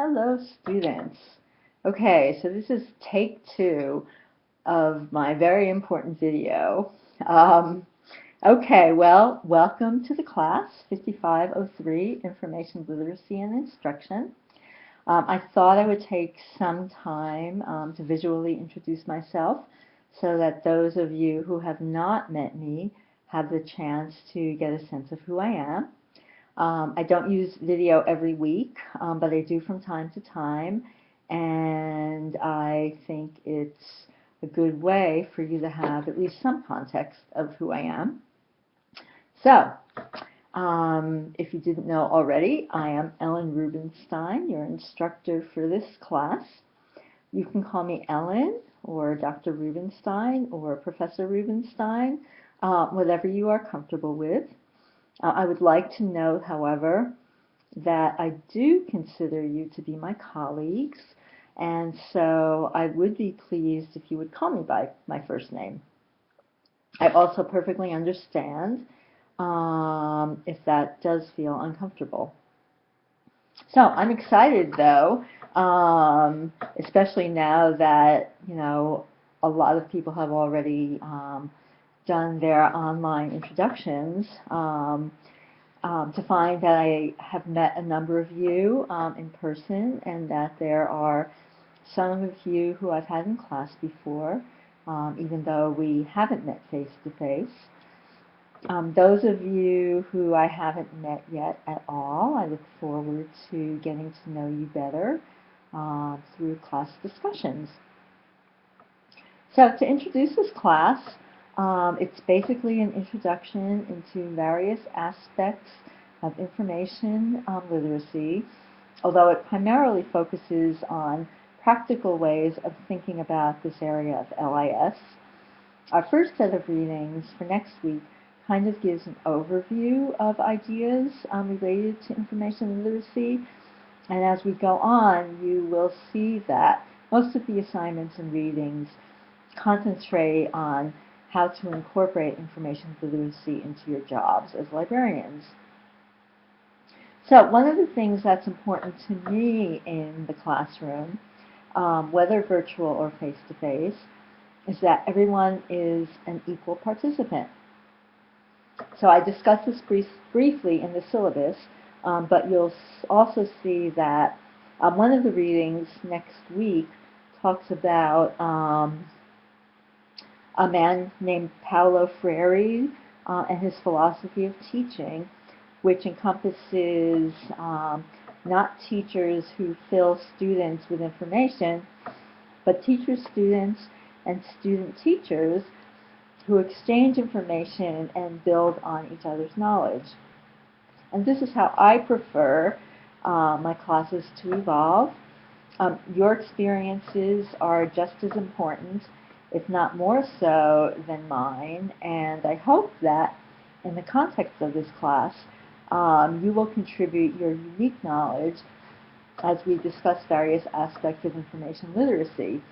Hello, students. Okay, so this is take two of my very important video. Um, okay, well, welcome to the class 5503, Information Literacy and Instruction. I thought I would take some time to visually introduce myself so that those of you who have not met me have the chance to get a sense of who I am. I don't use video every week, but I do from time to time, and I think it's a good way for you to have at least some context of who I am. So, if you didn't know already, I am Ellen Rubenstein, your instructor for this class. You can call me Ellen, or Dr. Rubenstein, or Professor Rubenstein, whatever you are comfortable with. I would like to note, however, that I do consider you to be my colleagues, and so I would be pleased if you would call me by my first name. I also perfectly understand if that does feel uncomfortable. So I'm excited, though, especially now that, a lot of people have already done their online introductions, to find that I have met a number of you in person, and that there are some of you who I've had in class before, even though we haven't met face-to-face. Those of you who I haven't met yet at all, I look forward to getting to know you better through class discussions. So to introduce this class, it's basically an introduction into various aspects of information literacy, although it primarily focuses on practical ways of thinking about this area of LIS. Our first set of readings for next week kind of gives an overview of ideas related to information literacy, and as we go on, you will see that most of the assignments and readings concentrate on how to incorporate information literacy into your jobs as librarians. So one of the things that's important to me in the classroom, whether virtual or face-to-face, is that everyone is an equal participant. So I discussed this briefly in the syllabus, but you'll also see that one of the readings next week talks about a man named Paulo Freire and his philosophy of teaching, which encompasses not teachers who fill students with information, but teachers, students, and student-teachers who exchange information and build on each other's knowledge. And this is how I prefer my classes to evolve. Your experiences are just as important, if not more so, than mine, and I hope that in the context of this class, you will contribute your unique knowledge as we discuss various aspects of information literacy.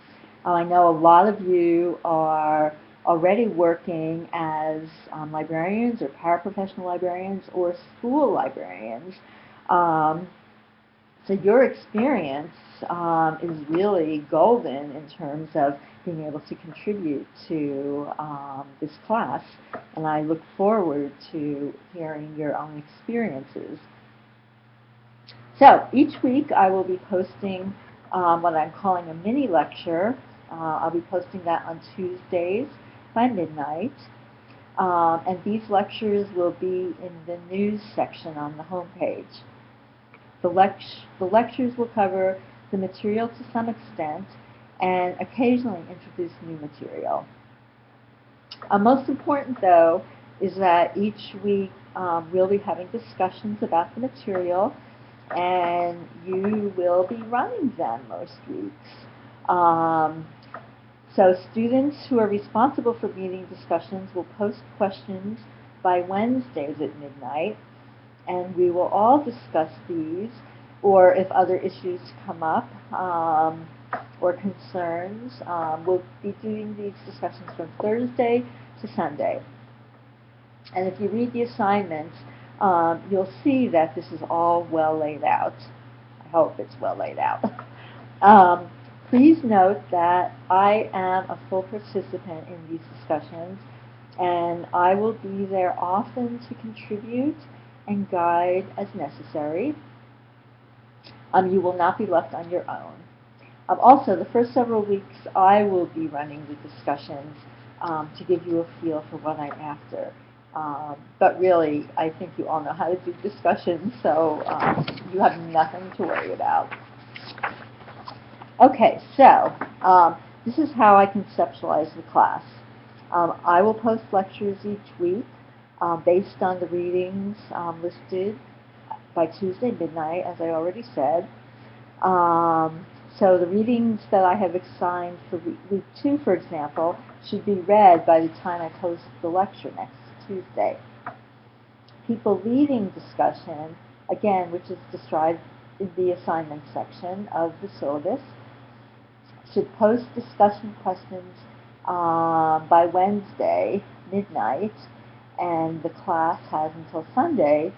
I know a lot of you are already working as librarians or paraprofessional librarians or school librarians. So your experience is really golden in terms of being able to contribute to this class, and I look forward to hearing your own experiences. So each week I will be posting what I'm calling a mini lecture. I'll be posting that on Tuesdays by midnight. And these lectures will be in the news section on the homepage. The lectures will cover the material to some extent and occasionally introduce new material. Most important, though, is that each week we'll be having discussions about the material, and you will be running them most weeks. So students who are responsible for meeting discussions will post questions by Wednesdays at midnight, and we will all discuss these, or if other issues come up or concerns, we'll be doing these discussions from Thursday to Sunday. And if you read the assignments, you'll see that this is all well laid out. hope it's well laid out. Um, Please note that I am a full participant in these discussions, and I will be there often to contribute and guide as necessary. You will not be left on your own. Also, the first several weeks, I will be running the discussions to give you a feel for what I'm after. But really, I think you all know how to do discussions, so you have nothing to worry about. Okay, so this is how I conceptualize the class. I will post lectures each week based on the readings listed by Tuesday midnight, as I already said. So the readings that I have assigned for week 2, for example, should be read by the time I post the lecture next Tuesday. People leading discussion, again, which is described in the assignment section of the syllabus, should post discussion questions by Wednesday midnight, and the class has until Sunday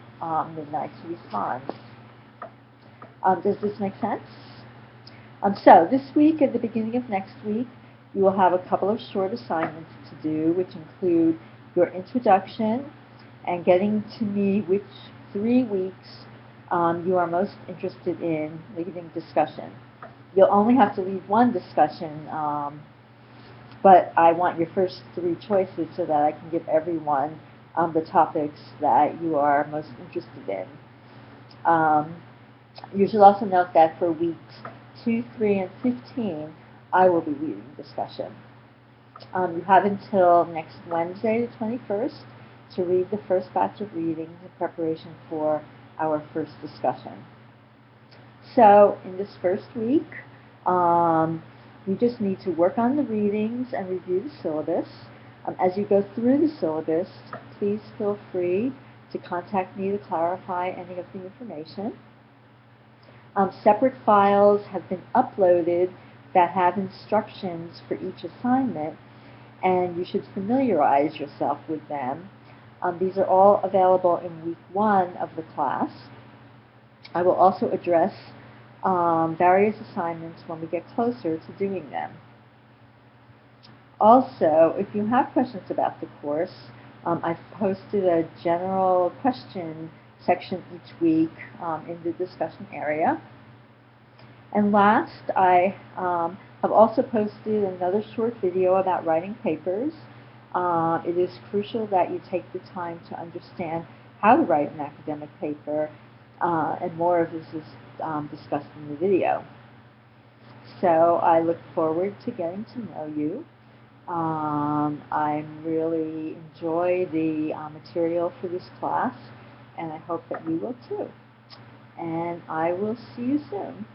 midnight to respond. Does this make sense? So this week and the beginning of next week, you will have a couple of short assignments to do, which include your introduction and getting to me which 3 weeks you are most interested in leading discussion. You'll only have to lead one discussion, but I want your first 3 choices so that I can give everyone the topics that you are most interested in. You should also note that for weeks 2, 3, and 15, I will be leading discussion. You have until next Wednesday, the 21st, to read the first batch of readings in preparation for our first discussion. So in this first week, you just need to work on the readings and review the syllabus. As you go through the syllabus, please feel free to contact me to clarify any of the information. Separate files have been uploaded that have instructions for each assignment, and you should familiarize yourself with them. These are all available in week 1 of the class. I will also address various assignments when we get closer to doing them. Also, if you have questions about the course, I've posted a general question section each week in the discussion area. And last, I have also posted another short video about writing papers. It is crucial that you take the time to understand how to write an academic paper, and more of this is discussed in the video. So I look forward to getting to know you. I really enjoy the material for this class, and I hope that you will too. And I will see you soon.